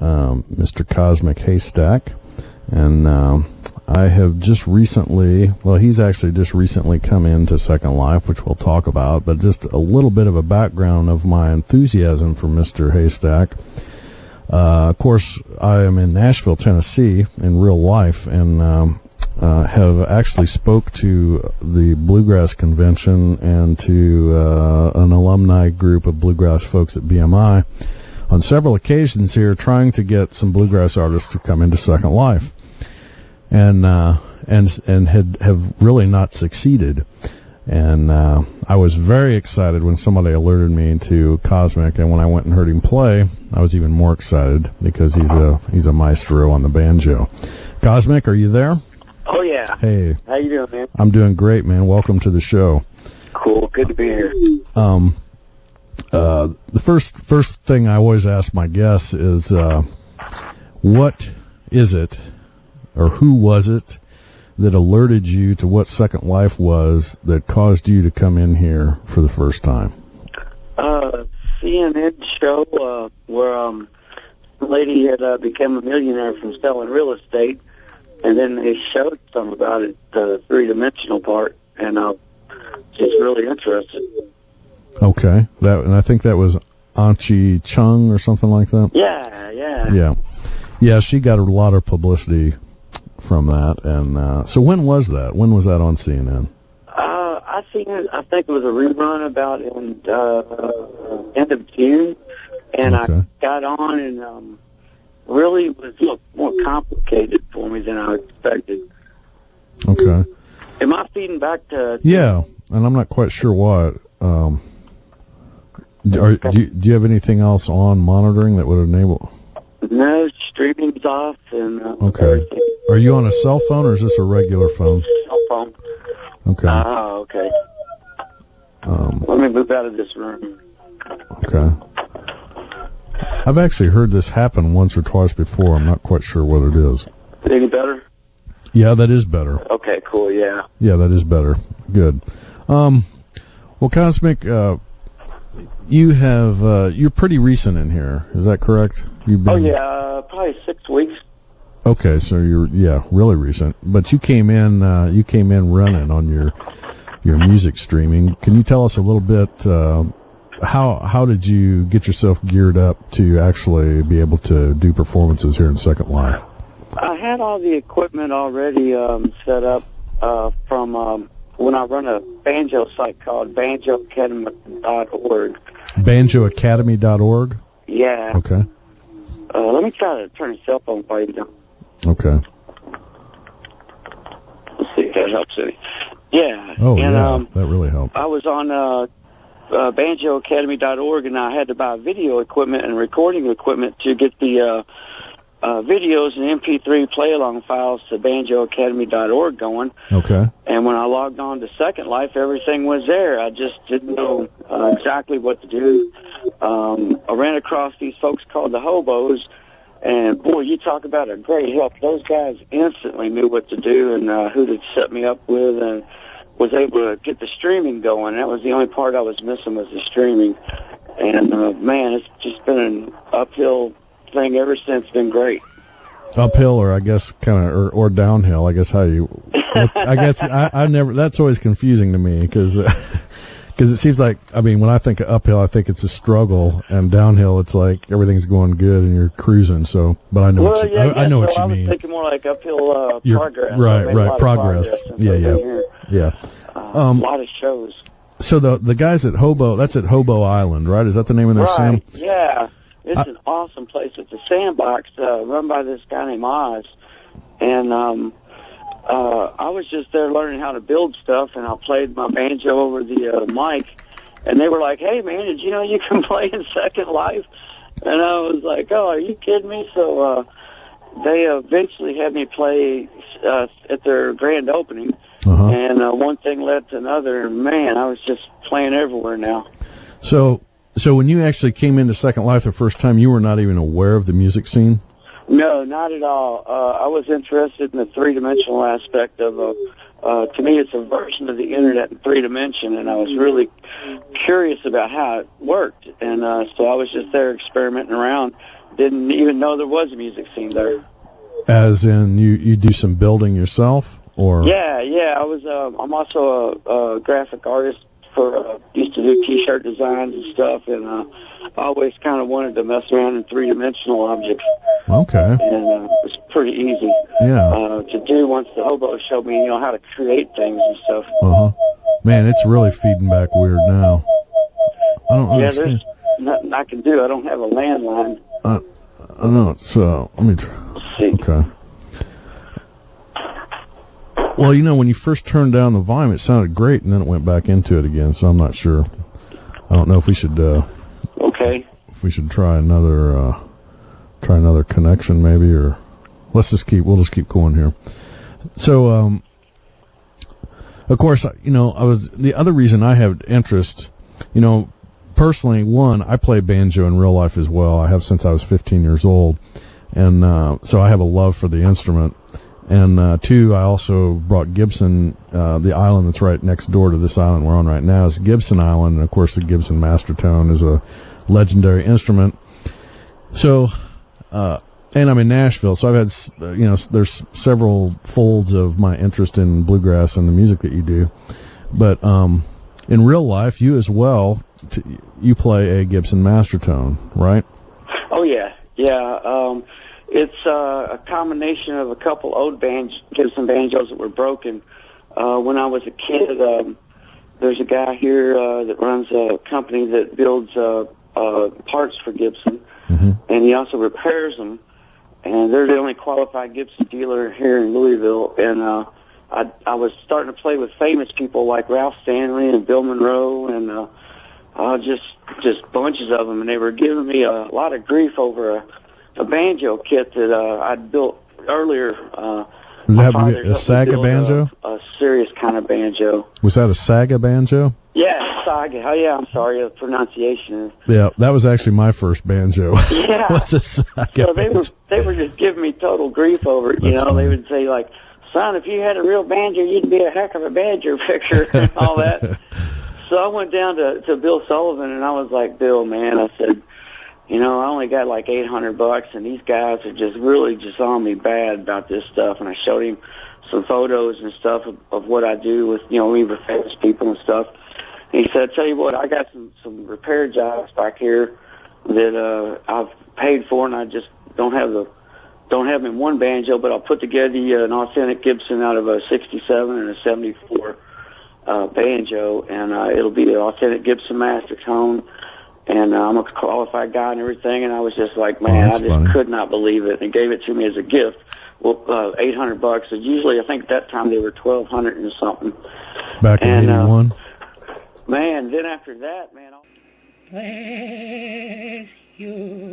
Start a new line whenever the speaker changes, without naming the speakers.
Mr. Cosmic Haystack, and I have just recently, well, he's actually just recently come into Second Life, which we'll talk about, but just a little bit of a background of my enthusiasm for Mr. Haystack. Of course, I am in Nashville, Tennessee, in real life, and have actually spoke to the Bluegrass Convention and to an alumni group of bluegrass folks at BMI on several occasions here, trying to get some bluegrass artists to come into Second Life, and have really not succeeded. And I was very excited when somebody alerted me to Cosmic, and when I went and heard him play, I was even more excited because he's a maestro on the banjo. Cosmic, are you there?
Oh yeah.
Hey.
How you doing, man?
I'm doing great, man. Welcome to the show.
Cool. Good to be here.
The first thing I always ask my guests is, what is it, or who was it, that alerted you to what Second Life was that caused you to come in here for the first time?
CNN show where a lady had become a millionaire from selling real estate, and then they showed some about it, the three-dimensional part, and just really interested.
Okay, and I think that was Anchi Chung or something like that. Yeah. She got a lot of publicity from that, and so when was that? When was that on CNN?
I think it was a rerun about in end of June, and okay. I got on, and really was a little more complicated for me than I expected.
Okay.
Am I feeding back to?
Yeah, and I'm not quite sure why. Do you have anything else on monitoring that would enable?
No, streaming's off, and
okay.
Everything.
Are you on a cell phone, or is this a regular phone?
Cell phone.
Okay.
Oh, okay. Let me move out of this room.
Okay. I've actually heard this happen once or twice before. I'm not quite sure what it is.
Any better?
Yeah, that is better.
Okay, cool, yeah.
Yeah, that is better. Good. Well, Cosmic, you're pretty recent in here. Is that correct?
Probably 6 weeks.
Okay, so you're really recent. But you came in running on your music streaming. Can you tell us a little bit how did you get yourself geared up to actually be able to do performances here in Second Life?
I had all the equipment already set up from when I run a banjo site called banjoacademy.org.
Banjoacademy.org?
Yeah.
Okay.
Let me try to turn the cell phone for you down.
Okay.
Let's see if that helps any. Yeah.
Oh, yeah, that really helped.
I was on banjoacademy.org, and I had to buy video equipment and recording equipment to get the videos and MP3 play-along files to banjoacademy.org going.
Okay.
And when I logged on to Second Life, everything was there. I just didn't know exactly what to do. I ran across these folks called the Hobos, and boy, you talk about a great help. Those guys instantly knew what to do and who to set me up with, and was able to get the streaming going. That was the only part I was missing, was the streaming. And man, it's just been an uphill thing ever since. Been great.
Uphill, or I guess kind of, or downhill. I guess how you. I guess I never. That's always confusing to me because it seems like, I mean, when I think of uphill, I think it's a struggle, and downhill, it's like everything's going good and you're cruising. So, but I know I know what you mean.
I was thinking more like uphill progress.
Right, progress. Yeah.
A lot of shows.
So the guys at Hobo, that's at Hobo Island, right? Is that the name of their sim?
Yeah. It's an awesome place. It's a sandbox run by this guy named Oz. And I was just there learning how to build stuff, and I played my banjo over the mic. And they were like, "Hey, man, did you know you can play in Second Life?" And I was like, "Oh, are you kidding me?" So they eventually had me play at their grand opening.
Uh-huh.
And one thing led to another, and man, I was just playing everywhere now.
So when you actually came into Second Life the first time, you were not even aware of the music scene?
No, not at all. I was interested in the three-dimensional aspect of, to me, it's a version of the Internet in three dimension, and I was really curious about how it worked. And so I was just there experimenting around, didn't even know there was a music scene there.
As in, you do some building yourself, or?
Yeah. I was. I'm also a graphic artist. Used to do T-shirt designs and stuff, and I always kind of wanted to mess around in three-dimensional objects.
Okay.
And it's pretty easy to do once the hobo showed me, how to create things and stuff.
Man, it's really feeding back weird now. I don't understand.
Yeah, there's nothing I can do. I don't have a landline.
I know. It's let me try.
Let's see.
Okay. Well, when you first turned down the volume, it sounded great, and then it went back into it again. So I'm not sure. I don't know if we should.
Okay.
If we should try another connection, maybe, or we'll just keep going here. So, of course, the other reason I have interest, personally, one, I play banjo in real life as well. I have since I was 15 years old, and so I have a love for the instrument. And two, I also brought Gibson, the island that's right next door to this island we're on right now is Gibson Island, and of course the Gibson Mastertone is a legendary instrument. So, and I'm in Nashville, so I've had, there's several folds of my interest in bluegrass and the music that you do. But in real life, you as well, you play a Gibson Mastertone, right?
Oh yeah. It's a combination of a couple old Gibson banjos that were broken. When I was a kid, there's a guy here that runs a company that builds parts for Gibson, and he also repairs them. And they're the only qualified Gibson dealer here in Louisville. And I was starting to play with famous people like Ralph Stanley and Bill Monroe, and just bunches of them. And they were giving me a lot of grief over a banjo kit that I'd built earlier.
Was that a Saga banjo?
A serious kind of banjo.
Was that a Saga banjo?
Yeah, Saga. Oh, yeah, I'm sorry, the pronunciation.
Yeah, that was actually my first banjo.
Yeah.
Was a Saga
so they were just giving me total grief over it. Funny. They would say, like, son, if you had a real banjo, you'd be a heck of a banjo fixer and all that. So I went down to Bill Sullivan, and I was like, Bill, man, I said, I only got like $800, and these guys are just really just on me bad about this stuff. And I showed him some photos and stuff of what I do with, we were famous people and stuff. And he said, tell you what, I got some repair jobs back here that I've paid for, and I just don't have them in one banjo, but I'll put together an authentic Gibson out of a 67 and a 74 banjo, and it'll be an authentic Gibson Mastertone. And I'm a qualified guy and everything, and I was just like, man, I just could not believe it. And he gave it to me as a gift. Well, $800. So usually, I think at that time they were $1,200 and something.
Back in '81.
Man, then after that, man.
Bless you.